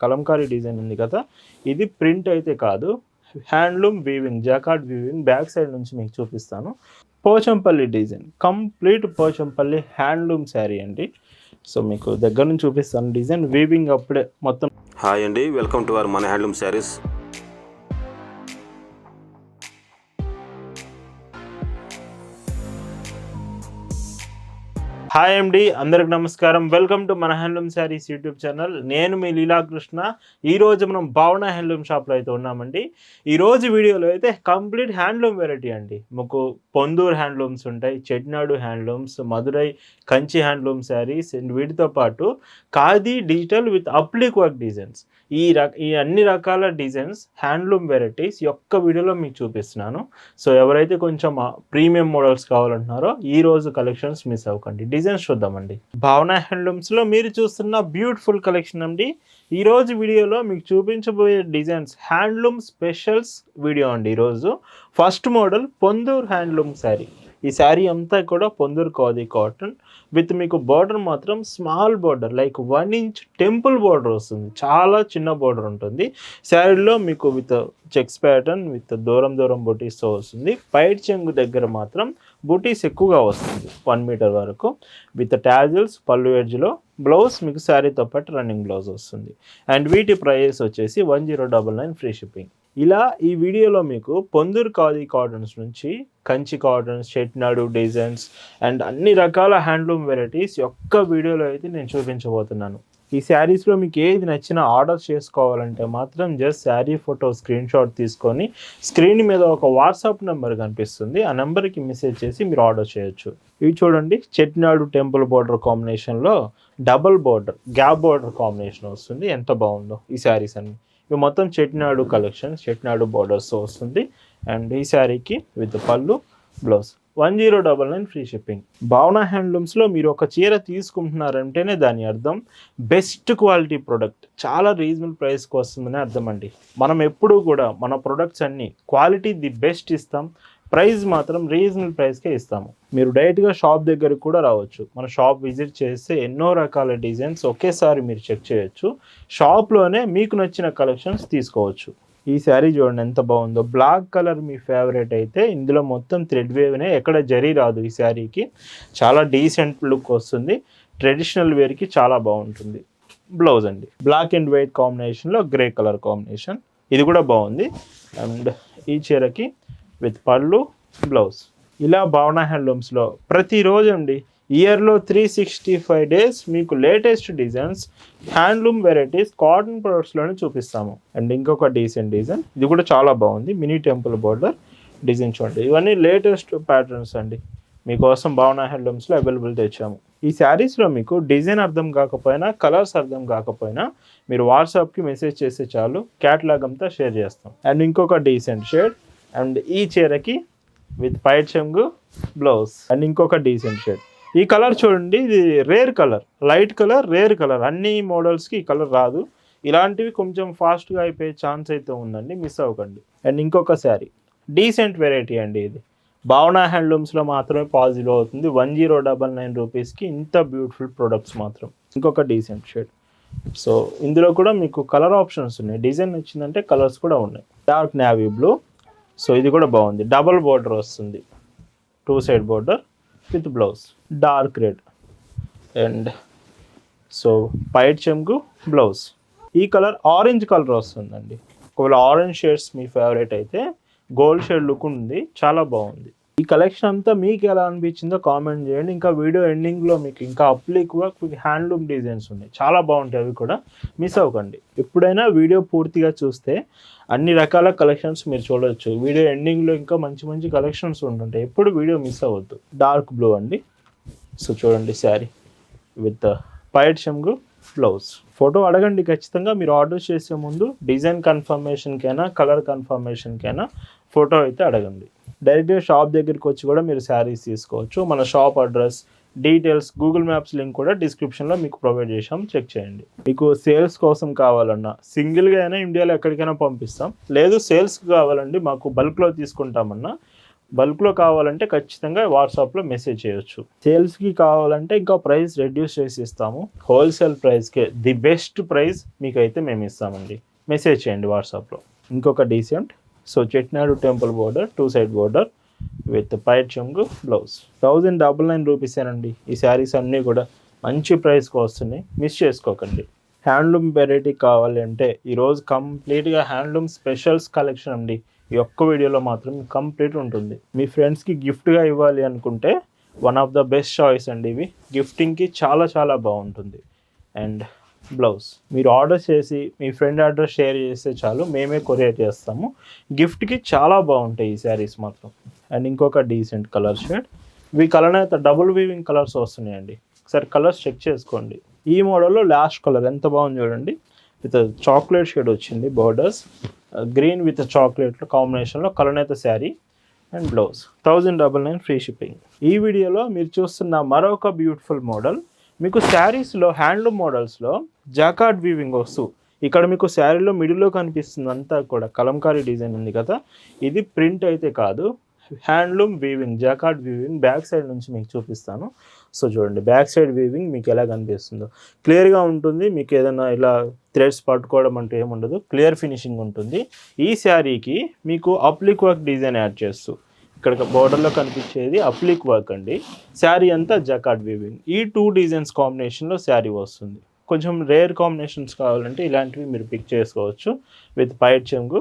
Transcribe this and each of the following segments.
Kalamkari design ఉంది కదా, ఇది ప్రింట్ అయితే కాదు, handloom weaving, jacquard weaving. Back side నుంచి మీకు చూపిస్తాను. Pochampally design, complete Pochampally handloom sari అండి. సో మీకు దగ్గర నుంచి చూపిస్తాను డిజైన్. వీవింగ్ అప్పుడే మొత్తం. హాయ్ అండి, వెల్కమ్ టు అవర్ మన హ్యాండ్లూమ్ శారీస్. హాయ్ అండి, అందరికి నమస్కారం. వెల్కమ్ టు మన హ్యాండ్లూమ్ శారీస్ యూట్యూబ్ ఛానల్. నేను మీ లీలాకృష్ణ. ఈరోజు మనం భావన హ్యాండ్లూమ్ షాప్లో అయితే ఉన్నామండి. ఈరోజు వీడియోలో అయితే కంప్లీట్ హ్యాండ్లూమ్ వెరైటీ అండి. మీకు పొందూరు హ్యాండ్లూమ్స్ ఉంటాయి, Chettinad handlooms, Madurai Kanchi handloom saris, and వీటితో పాటు khadi digital with applique work designs. ఈ అన్ని రకాల డిజైన్స్ హ్యాండ్లూమ్ వెరైటీస్ యొక్క వీడియోలో మీకు చూపిస్తున్నాను. సో ఎవరైతే కొంచెం ప్రీమియం మోడల్స్ కావాలంటున్నారో ఈరోజు కలెక్షన్స్ మిస్ అవ్వకండి. డిజైన్స్ చూద్దామండి. భావన హ్యాండ్లూమ్స్లో మీరు చూస్తున్న బ్యూటిఫుల్ కలెక్షన్ అండి. ఈరోజు వీడియోలో మీకు చూపించబోయే డిజైన్స్ హ్యాండ్లూమ్ స్పెషల్స్ వీడియో అండి. ఈరోజు first model Ponduru handloom sari. ఈ శారీ అంతా కూడా పొందూరు ఖాదీ కాటన్ విత్ మీకు బార్డర్ మాత్రం small border, like 1 inch temple border వస్తుంది. చాలా చిన్న బార్డర్ ఉంటుంది శారీలో మీకు. విత్ చెక్స్ ప్యాటర్న్ విత్ దూరం బుటీస్తో వస్తుంది. పైట్ చెంగు దగ్గర మాత్రం బుటీస్ ఎక్కువగా వస్తుంది, 1 మీటర్ వరకు. విత్ టాజిల్స్ పళ్ళు ఎడ్జ్లో. బ్లౌజ్ మీకు శారీతో పాటు రన్నింగ్ బ్లౌజ్ వస్తుంది. అండ్ వీటి ప్రైస్ వచ్చేసి 1099 ఫ్రీ షిప్పింగ్. ఇలా ఈ వీడియోలో మీకు పొందూరు ఖాదీ కాటన్స్ నుంచి Kanchi cottons, Chettinad designs and అన్ని రకాల హ్యాండ్లూమ్ వెరైటీస్ యొక్క వీడియోలో అయితే నేను చూపించబోతున్నాను. ఈ శారీస్లో మీకు ఏది నచ్చినా ఆర్డర్ చేసుకోవాలంటే మాత్రం just sari photo screen shot తీసుకొని స్క్రీన్ మీద ఒక వాట్సాప్ నెంబర్ కనిపిస్తుంది, ఆ నెంబర్కి మెసేజ్ చేసి మీరు ఆర్డర్ చేయొచ్చు. ఇవి చూడండి, చెట్నాడు టెంపుల్ బార్డర్ కాంబినేషన్లో double border, gap border combination వస్తుంది. ఎంత బాగుందో ఈ శారీస్ అన్ని. ఇవి మొత్తం చెట్నాడు కలెక్షన్, చెట్నాడు బార్డర్స్తో వస్తుంది. అండ్ ఈ శారీకి విత్ పళ్ళు, బ్లౌజ్ 1099 ఫ్రీ షిప్పింగ్. భావన హ్యాండ్లూమ్స్లో మీరు ఒక చీర తీసుకుంటున్నారంటేనే దాని అర్థం బెస్ట్ క్వాలిటీ ప్రోడక్ట్, చాలా రీజనబుల్ ప్రైస్కి వస్తుందని అర్థం అండి. మనం ఎప్పుడూ కూడా మన ప్రొడక్ట్స్ అన్నీ క్వాలిటీ ది బెస్ట్ ఇస్తాం, ప్రైస్ మాత్రం రీజనబుల్ ప్రైస్కే ఇస్తాము. మీరు డైరెక్ట్గా షాప్ దగ్గరికి కూడా రావచ్చు. మన షాప్ విజిట్ చేస్తే ఎన్నో రకాల డిజైన్స్ ఒకేసారి మీరు చెక్ చేయొచ్చు. షాప్లోనే మీకు నచ్చిన కలెక్షన్స్ తీసుకోవచ్చు. ఈ శారీ చూడండి ఎంత బాగుందో. బ్లాక్ కలర్ మీ ఫేవరెట్ అయితే ఇందులో మొత్తం థ్రెడ్ వేవ్నే, ఎక్కడ జరీ రాదు ఈ శారీకి. చాలా డీసెంట్ లుక్ వస్తుంది. ట్రెడిషనల్ వేర్కి చాలా బాగుంటుంది. బ్లౌజ్ అండి బ్లాక్ అండ్ వైట్ కాంబినేషన్లో గ్రే కలర్ కాంబినేషన్, ఇది కూడా బాగుంది. అండ్ ఈ చీరకి విత్ పళ్ళు, బ్లౌజ్. ఇలా భావన హ్యాండ్లూమ్స్లో ప్రతిరోజు అండి, ఇయర్లో 365 డేస్ మీకు latest designs handloom varieties cotton ప్రొడక్ట్స్లోనే చూపిస్తాము. అండ్ ఇంకొక డీసెంట్ డిజైన్, ఇది కూడా చాలా బాగుంది. మినీ టెంపుల్ బార్డర్ డిజైన్ చూడండి. ఇవన్నీ లేటెస్ట్ ప్యాటర్న్స్ అండి, మీకోసం భావన హ్యాండ్లూమ్స్లో అవైలబుల్ తెచ్చాము. ఈ శారీస్లో మీకు డిజైన్ అర్థం కాకపోయినా, కలర్స్ అర్థం కాకపోయినా మీరు వాట్సాప్కి మెసేజ్ చేస్తే చాలు, క్యాటలాగ్ అంతా షేర్ చేస్తాం. అండ్ ఇంకొక డీసెంట్ షేడ్. అండ్ ఈ చీరకి విత్ పైట్ చెంగు, బ్లౌజ్. అండ్ ఇంకొక డీసెంట్ షేడ్. ఈ కలర్ చూడండి, ఇది rare colour, light colour, rare colour. అన్ని మోడల్స్కి ఈ కలర్ రాదు. ఇలాంటివి కొంచెం ఫాస్ట్గా అయిపోయే ఛాన్స్ అయితే ఉందండి, మిస్ అవ్వకండి. అండ్ ఇంకొక శారీ డీసెంట్ వెరైటీ అండి. ఇది భావన హ్యాండ్లూమ్స్లో మాత్రమే పాజిబుల్ అవుతుంది. 1099 రూపీస్కి ఇంత బ్యూటిఫుల్ ప్రొడక్ట్స్ మాత్రం. ఇంకొక డీసెంట్ షేడ్. సో ఇందులో కూడా మీకు కలర్ ఆప్షన్స్ ఉన్నాయి. డిజైన్ వచ్చిందంటే కలర్స్ కూడా ఉన్నాయి. Dark navy blue. సో ఇది కూడా బాగుంది. డబల్ బార్డర్ వస్తుంది, 2 side border with blouse. Dark red. And so పైట్ చెంగు, బ్లౌజ్. ఈ కలర్ ఆరెంజ్ కలర్ వస్తుందండి. ఒకవేళ ఆరెంజ్ షేడ్స్ మీ ఫేవరెట్ అయితే గోల్డ్ షేడ్ లుక్ ఉంది, చాలా బాగుంది. ఈ కలెక్షన్ అంతా మీకు ఎలా అనిపించిందో కామెంట్ చేయండి. ఇంకా వీడియో ఎండింగ్లో మీకు ఇంకా అప్లిక్ వర్క్ విత్ హ్యాండ్లూమ్ డిజైన్స్ ఉన్నాయి, చాలా బాగుంటాయి. అవి కూడా మిస్ అవ్వకండి. ఎప్పుడైనా వీడియో పూర్తిగా చూస్తే అన్ని రకాల కలెక్షన్స్ మీరు చూడవచ్చు. వీడియో ఎండింగ్లో ఇంకా మంచి మంచి కలెక్షన్స్ ఉంటుంటాయి, ఎప్పుడు వీడియో మిస్ అవ్వద్దు. డార్క్ బ్లూ అండి. సో చూడండి శారీ విత్ పైట్ చెంగు, బ్లౌజ్. ఫోటో అడగండి ఖచ్చితంగా. మీరు ఆర్డర్ చేసే ముందు డిజైన్ కన్ఫర్మేషన్కైనా కలర్ కన్ఫర్మేషన్కైనా ఫోటో అయితే అడగండి. డైరెక్ట్గా షాప్ దగ్గరికి వచ్చి కూడా మీరు శారీస్ తీసుకోవచ్చు. మన shop address, details, Google maps link కూడా డిస్క్రిప్షన్లో మీకు ప్రొవైడ్ చేసాం, చెక్ చేయండి. మీకు సేల్స్ కోసం కావాలన్నా సింగిల్గా అయినా ఇండియాలో ఎక్కడికైనా పంపిస్తాం. లేదు సేల్స్కి కావాలండి, మాకు బల్క్లో తీసుకుంటామన్నా బల్క్లో కావాలంటే ఖచ్చితంగా వాట్సాప్లో మెసేజ్ చేయొచ్చు. సేల్స్కి కావాలంటే ఇంకా ప్రైస్ రెడ్యూస్ చేసి ఇస్తాము. హోల్సేల్ ప్రైస్కే ది బెస్ట్ ప్రైస్ మీకైతే మేము ఇస్తామండి. మెసేజ్ చేయండి వాట్సాప్లో. ఇంకొక decent Chettinad temple border 2 side border with పైట్ చెంగు బ్లౌజ్ 1099 రూపీసేనండి. ఈ శారీస్ అన్నీ కూడా మంచి ప్రైస్కి వస్తున్నాయి, మిస్ చేసుకోకండి. హ్యాండ్లూమ్ వెరైటీ కావాలి అంటే ఈరోజు కంప్లీట్గా హ్యాండ్లూమ్ స్పెషల్స్ కలెక్షన్ అండి. ఈ ఒక్క వీడియోలో మాత్రం కంప్లీట్ ఉంటుంది. మీ ఫ్రెండ్స్కి గిఫ్ట్గా ఇవ్వాలి అనుకుంటే one of the best choice అండి ఇవి. గిఫ్టింగ్కి చాలా చాలా బాగుంటుంది. అండ్ బ్లౌజ్ మీరు ఆర్డర్ చేసి మీ ఫ్రెండ్ అడ్రస్ షేర్ చేస్తే చాలు, మేమే కొరియర్ చేస్తాము. గిఫ్ట్కి చాలా బాగుంటాయి ఈ శారీస్ మాత్రం. అండ్ ఇంకొక డీసెంట్ కలర్ షేడ్, ఇవి కలర్ అయితే డబుల్ వీవింగ్ కలర్స్ వస్తున్నాయండి. ఒకసారి కలర్స్ చెక్ చేసుకోండి. ఈ మోడల్లో లాస్ట్ కలర్ ఎంత బాగుంది చూడండి. విత్ చాక్లెట్ షేడ్ వచ్చింది బోర్డర్స్, గ్రీన్ విత్ చాక్లెట్ కాంబినేషన్లో కలర్ అయితే sari and blouse 1099 free shipping. ఈ వీడియోలో మీరు చూస్తున్న మరొక బ్యూటిఫుల్ మోడల్ మీకు శారీస్లో హ్యాండ్లూమ్ మోడల్స్లో జాకార్డ్ వీవింగ్ వస్తూ ఇక్కడ మీకు శారీలో మిడిల్లో కనిపిస్తుంది అంతా కూడా కలంకారీ డిజైన్ ఉంది కదా. ఇది ప్రింట్ అయితే కాదు, handloom weaving, jacquard weaving. Back side నుంచి మీకు చూపిస్తాను. చూడండి బ్యాక్ సైడ్ వీవింగ్ మీకు ఎలా కనిపిస్తుందో క్లియర్గా ఉంటుంది. మీకు ఏదైనా ఇలా థ్రెడ్స్ పట్టుకోవడం అంటూ ఏముండదు, క్లియర్ ఫినిషింగ్ ఉంటుంది. ఈ శారీకి మీకు అప్లిక్ వర్క్ డిజైన్ యాడ్ చేస్తూ ఇక్కడ బోర్డర్లో కనిపించేది అప్లిక్ వర్క్ అండి. శారీ అంతా జాకార్డ్ వీవింగ్. ఈ 2 డిజైన్స్ కాంబినేషన్లో శారీ వస్తుంది. కొంచెం రేర్ కాంబినేషన్స్ కావాలంటే ఇలాంటివి మీరు పిక్ చేసుకోవచ్చు. విత్ పైట్ చెంగు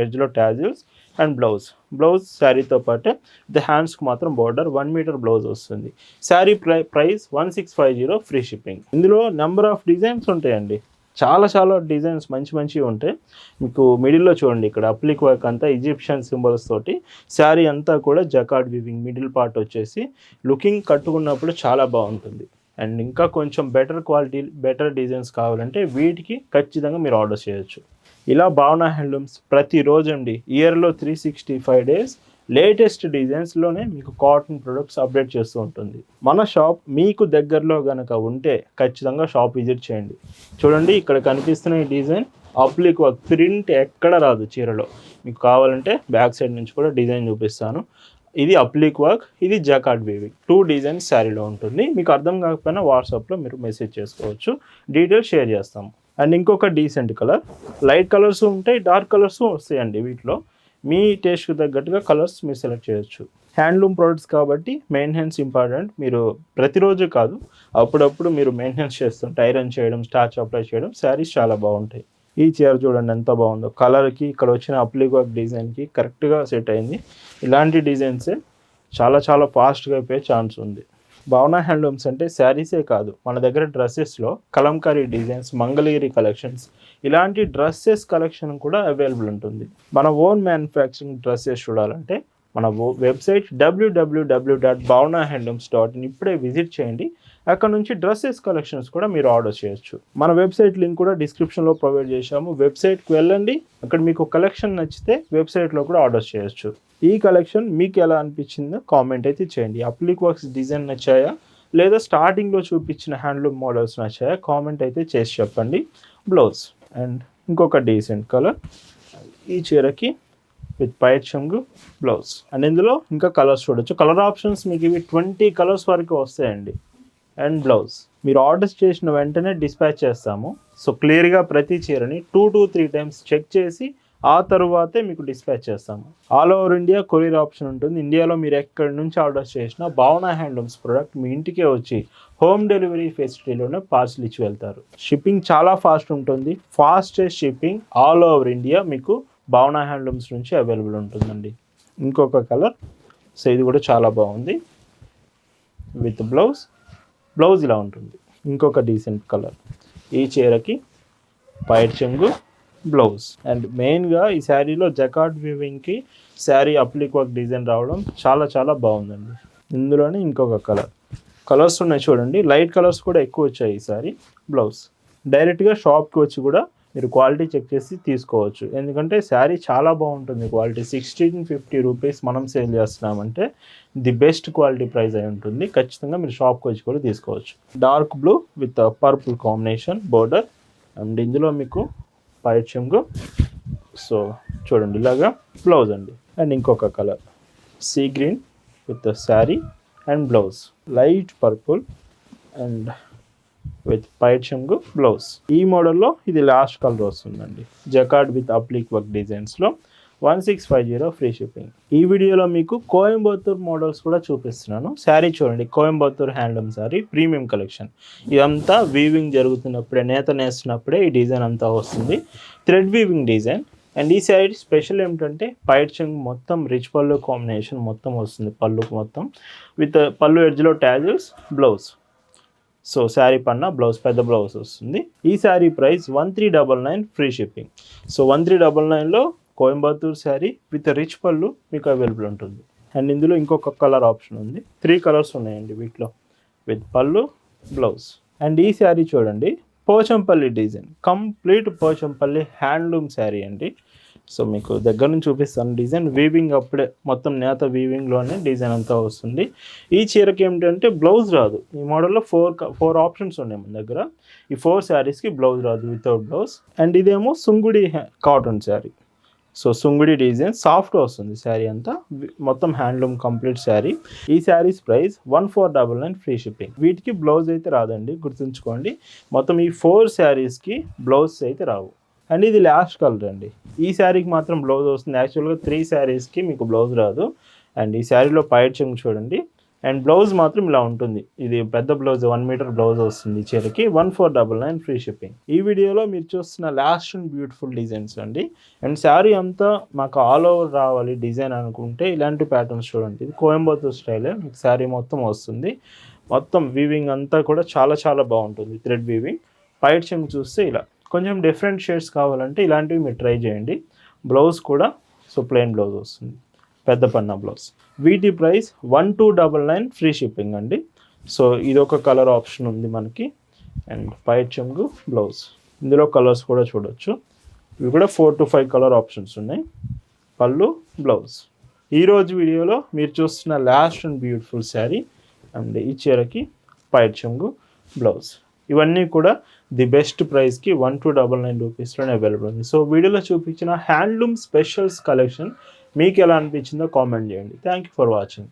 ఎడ్జ్లో టాజిల్స్ అండ్ బ్లౌజ్ శారీతో పాటే ది హ్యాండ్స్కి మాత్రం బోర్డర్ 1 మీటర్ బ్లౌజ్ వస్తుంది. Sari price 1650 free shipping. ఇందులో నెంబర్ ఆఫ్ డిజైన్స్ ఉంటాయండి, చాలా చాలా డిజైన్స్ మంచివి ఉంటాయి. మీకు మిడిల్లో చూడండి ఇక్కడ అప్లిక్ వర్క్ అంతా ఈజిప్షియన్ సింబల్స్ తోటి శారీ అంతా కూడా జకార్డ్ వీవింగ్. మిడిల్ పార్ట్ వచ్చేసి లుకింగ్ కట్టుకున్నప్పుడు చాలా బాగుంటుంది. అండ్ ఇంకా కొంచెం బెటర్ క్వాలిటీ బెటర్ డిజైన్స్ కావాలంటే వీటికి ఖచ్చితంగా మీరు ఆర్డర్ చేయొచ్చు. ఇలా భావన హ్యాండ్లూమ్స్ ప్రతిరోజు అండి ఇయర్లో 365 డేస్ లేటెస్ట్ డిజైన్స్లోనే మీకు కాటన్ ప్రొడక్ట్స్ అప్డేట్ చేస్తూ ఉంటుంది. మన షాప్ మీకు దగ్గరలో కనుక ఉంటే ఖచ్చితంగా షాప్ విజిట్ చేయండి. చూడండి ఇక్కడ కనిపిస్తున్న ఈ డిజైన్ అప్లిక్ వర్క్, ప్రింట్ ఎక్కడ రాదు చీరలో. మీకు కావాలంటే బ్యాక్ సైడ్ నుంచి కూడా డిజైన్ చూపిస్తాను. ఇది అప్లిక్ వర్క్, ఇది జాకార్డ్ వీవింగ్. 2 డిజైన్స్ శారీలో ఉంటుంది. మీకు అర్థం కాకపోయినా వాట్సాప్లో మీరు మెసేజ్ చేసుకోవచ్చు, డీటెయిల్స్ షేర్ చేస్తాము. అండ్ ఇంకొక డీసెంట్ కలర్, లైట్ కలర్స్ ఉంటాయి, డార్క్ కలర్స్ వస్తాయండి. వీటిలో మీ టేస్ట్కి తగ్గట్టుగా కలర్స్ మీరు సెలెక్ట్ చేయొచ్చు. హ్యాండ్లూమ్ ప్రోడక్ట్స్ కాబట్టి మెయింటెనెన్స్ ఇంపార్టెంట్. మీరు ప్రతిరోజు కాదు, అప్పుడప్పుడు మీరు మెయింటెనెన్స్ చేస్తుంటే ఐరన్ చేయడం, స్టార్చ్ అప్లై చేయడం, శారీస్ చాలా బాగుంటాయి. ఈ చీర చూడండి ఎంత బాగుందో, కలర్కి ఇక్కడ వచ్చిన అప్లిక్ వర్క్ డిజైన్కి కరెక్ట్గా సెట్ అయింది. ఇలాంటి డిజైన్సే చాలా చాలా ఫాస్ట్గా అయిపోయే ఛాన్స్ ఉంది. భావన హ్యాండ్లూమ్స్ అంటే శారీసే కాదు, మన దగ్గర డ్రెస్సెస్లో కలంకారీ డిజైన్స్, మంగళగిరి కలెక్షన్స్, ఇలాంటి డ్రెస్సెస్ కలెక్షన్ కూడా అవైలబుల్ ఉంటుంది. మన ఓన్ మ్యానుఫ్యాక్చరింగ్ డ్రెస్సెస్ చూడాలంటే మన వెబ్సైట్ www.bhavanahandlooms.in ఇప్పుడే విజిట్ చేయండి. అక్కడ నుంచి డ్రెస్సెస్ కలెక్షన్స్ కూడా మీరు ఆర్డర్ చేయొచ్చు. మన వెబ్సైట్ లింక్ కూడా డిస్క్రిప్షన్లో ప్రొవైడ్ చేశాము. వెబ్సైట్కి వెళ్ళండి, అక్కడ మీకు కలెక్షన్ నచ్చితే వెబ్సైట్లో కూడా ఆర్డర్ చేయొచ్చు. ఈ కలెక్షన్ మీకు ఎలా అనిపించిందో కామెంట్ అయితే చేయండి. అప్లిక్ వర్క్స్ డిజైన్ నచ్చాయా లేదా స్టార్టింగ్లో చూపించిన హ్యాండ్లూమ్ మోడల్స్ నచ్చాయా కామెంట్ అయితే చేసి చెప్పండి. బ్లౌజ్ అండ్ ఇంకొక డీసెంట్ కలర్, ఈ చీరకి విత్ పైట్ చెంగు బ్లౌజ్. అండ్ ఇందులో ఇంకా కలర్స్ చూడొచ్చు. కలర్ ఆప్షన్స్ మీకు ఇవి 20 కలర్స్ వరకు వస్తాయండి. అండ్ బ్లౌజ్ మీరు ఆర్డర్స్ చేసిన వెంటనే డిస్పాచ్ చేస్తాము. క్లియర్గా ప్రతి చీరని 2 to 3 టైమ్స్ చెక్ చేసి ఆ తరువాతే మీకు డిస్పాచ్ చేస్తాము. All over India courier option ఉంటుంది. ఇండియాలో మీరు ఎక్కడి నుంచి ఆర్డర్ చేసినా భావన హ్యాండ్లూమ్స్ ప్రోడక్ట్ మీ ఇంటికే వచ్చి హోమ్ డెలివరీ ఫెసిలిటీలోనే పార్సిల్ ఇచ్చి వెళ్తారు. షిప్పింగ్ చాలా ఫాస్ట్ ఉంటుంది. Fastest shipping all over India మీకు భావన హ్యాండ్లూమ్స్ నుంచి అవైలబుల్ ఉంటుందండి. ఇంకొక కలర్, ఇది కూడా చాలా బాగుంది విత్ బ్లౌజ్ ఇలా ఉంటుంది. ఇంకొక డీసెంట్ కలర్, ఈ చీరకి పైట్ చెంగు బ్లౌజ్. అండ్ మెయిన్గా ఈ శారీలో జకార్డ్ వీవింగ్కి శారీ అప్లిక్ వర్క్ డిజైన్ రావడం చాలా చాలా బాగుందండి. ఇందులోనే ఇంకొక కలర్స్ ఉన్నాయి చూడండి, లైట్ కలర్స్ కూడా ఎక్కువ వచ్చాయి ఈ సారీ. బ్లౌజ్ డైరెక్ట్గా షాప్కి వచ్చి కూడా మీరు క్వాలిటీ చెక్ చేసి తీసుకోవచ్చు. ఎందుకంటే శారీ చాలా బాగుంటుంది క్వాలిటీ. 1650 రూపీస్ మనం సేల్ చేస్తున్నామంటే ది బెస్ట్ క్వాలిటీ ప్రైస్ అయి ఉంటుంది. ఖచ్చితంగా మీరు షాప్కి వచ్చి కూడా తీసుకోవచ్చు. Dark blue with purple combination border. And ఇందులో మీకు పైట్ చెంగు. చూడండి ఇలాగా బ్లౌజ్ అండి. అండ్ ఇంకొక colour, sea green with sari and blouse light purple and with పైట్ చెంగు బ్లౌజ్. ఈ మోడల్లో ఇది లాస్ట్ కలర్ వస్తుందండి. జకార్డ్ విత్ అప్లిక్ వర్క్ డిజైన్స్లో 1650 ఫ్రీ షిప్పింగ్. ఈ వీడియోలో మీకు కోయంబత్తూర్ మోడల్స్ కూడా చూపిస్తున్నాను. శారీ చూడండి, Coimbatore handloom sari premium collection. ఇదంతా వీవింగ్ జరుగుతున్నప్పుడే, నేత నేస్తున్నప్పుడే ఈ డిజైన్ అంతా వస్తుంది. Thread weaving design. అండ్ ఈ శారీ స్పెషల్ ఏమిటంటే పైట్ చెంగు మొత్తం రిచ్ పళ్ళు కాంబినేషన్ మొత్తం వస్తుంది. పళ్ళుకు మొత్తం విత్ పళ్ళు ఎడ్జ్లో ట్యాజిల్స్, బ్లౌజ్. సో శారీ పన్న బ్లౌజ్, పెద్ద బ్లౌజ్ వస్తుంది. ఈ sari price 1399 free shipping. So 1399లో కోయంబత్తూర్ శారీ విత్ రిచ్ పళ్ళు మీకు అవైలబుల్ ఉంటుంది. అండ్ ఇందులో ఇంకొక కలర్ ఆప్షన్ ఉంది. 3 కలర్స్ ఉన్నాయండి వీటిలో విత్ పళ్ళు, బ్లౌజ్. అండ్ ఈ శారీ చూడండి, Pochampally design, complete Pochampally handloom sari అండి. సో మీకు దగ్గర నుంచి చూపిస్తాను డిజైన్. వీవింగ్ అప్పుడే మొత్తం నేత వీవింగ్లోనే డిజైన్ అంతా వస్తుంది. ఈ చీరకి ఏమిటంటే బ్లౌజ్ రాదు. ఈ మోడల్లో ఫోర్ ఆప్షన్స్ ఉన్నాయి మన దగ్గర. ఈ 4 శారీస్కి బ్లౌజ్ రాదు, వితౌట్ బ్లౌజ్. అండ్ ఇదేమో Sungudi cotton sari. So Sungudi design soft వస్తుంది శారీ అంతా, మొత్తం హ్యాండ్లూమ్ కంప్లీట్ శారీ. ఈ శారీస్ ప్రైస్ 1499 ఫ్రీ షిప్పింగ్. వీటికి బ్లౌజ్ అయితే రాదండి, గుర్తుంచుకోండి. మొత్తం ఈ 4 శారీస్కి బ్లౌజ్ అయితే రావు. అండ్ ఇది లాస్ట్ కలర్ అండి. ఈ శారీకి మాత్రం బ్లౌజ్ వస్తుంది. యాక్చువల్గా 3 శారీస్కి మీకు బ్లౌజ్ రాదు. అండ్ ఈ శారీలో పైట్ చెంగు చూడండి. అండ్ బ్లౌజ్ మాత్రం ఇలా ఉంటుంది. ఇది పెద్ద బ్లౌజ్, 1 మీటర్ బ్లౌజ్ వస్తుంది ఈ చీరకి. 1499 ఫ్రీ షిప్పింగ్. ఈ వీడియోలో మీరు చూస్తున్న లాస్ట్ అండ్ బ్యూటిఫుల్ డిజైన్స్ అండి. అండ్ శారీ అంతా మాకు ఆల్ ఓవర్ రావాలి డిజైన్ అనుకుంటే ఇలాంటి ప్యాటర్న్స్ చూడండి. ఇది కోయంబత్తూర్ స్టైలే, మీకు శారీ మొత్తం వస్తుంది. మొత్తం వీవింగ్ అంతా కూడా చాలా చాలా బాగుంటుంది. Thread weaving. పైట్ చెంగు చూస్తే ఇలా కొంచెం డిఫరెంట్ షేడ్స్ కావాలంటే ఇలాంటివి మీరు ట్రై చేయండి. బ్లౌజ్ కూడా సో ప్లెయిన్ బ్లౌజ్ వస్తుంది, పెద్ద పన్నా బ్లౌజ్. వీటి ప్రైస్ 1299 ఫ్రీ షిప్పింగ్ అండి. సో ఇది ఒక కలర్ ఆప్షన్ ఉంది మనకి. అండ్ పైట్ చెంగు, బ్లౌజ్. ఇందులో కలర్స్ కూడా చూడొచ్చు. ఇవి కూడా 4 to 5 కలర్ ఆప్షన్స్ ఉన్నాయి. పళ్ళు, బ్లౌజ్. ఈరోజు వీడియోలో మీరు చూస్తున్న last and beautiful sari and ఈ చీరకి పైట్ చెంగు, బ్లౌజ్. ఇవన్నీ కూడా ది బెస్ట్ ప్రైస్కి 1299 రూపీస్లోనే అవైలబుల్ ఉంది. సో వీడియోలో చూపించిన హ్యాండ్లూమ్ స్పెషల్స్ కలెక్షన్ మీకు ఎలా అనిపించిందో కామెంట్ చేయండి. Thank you for watching.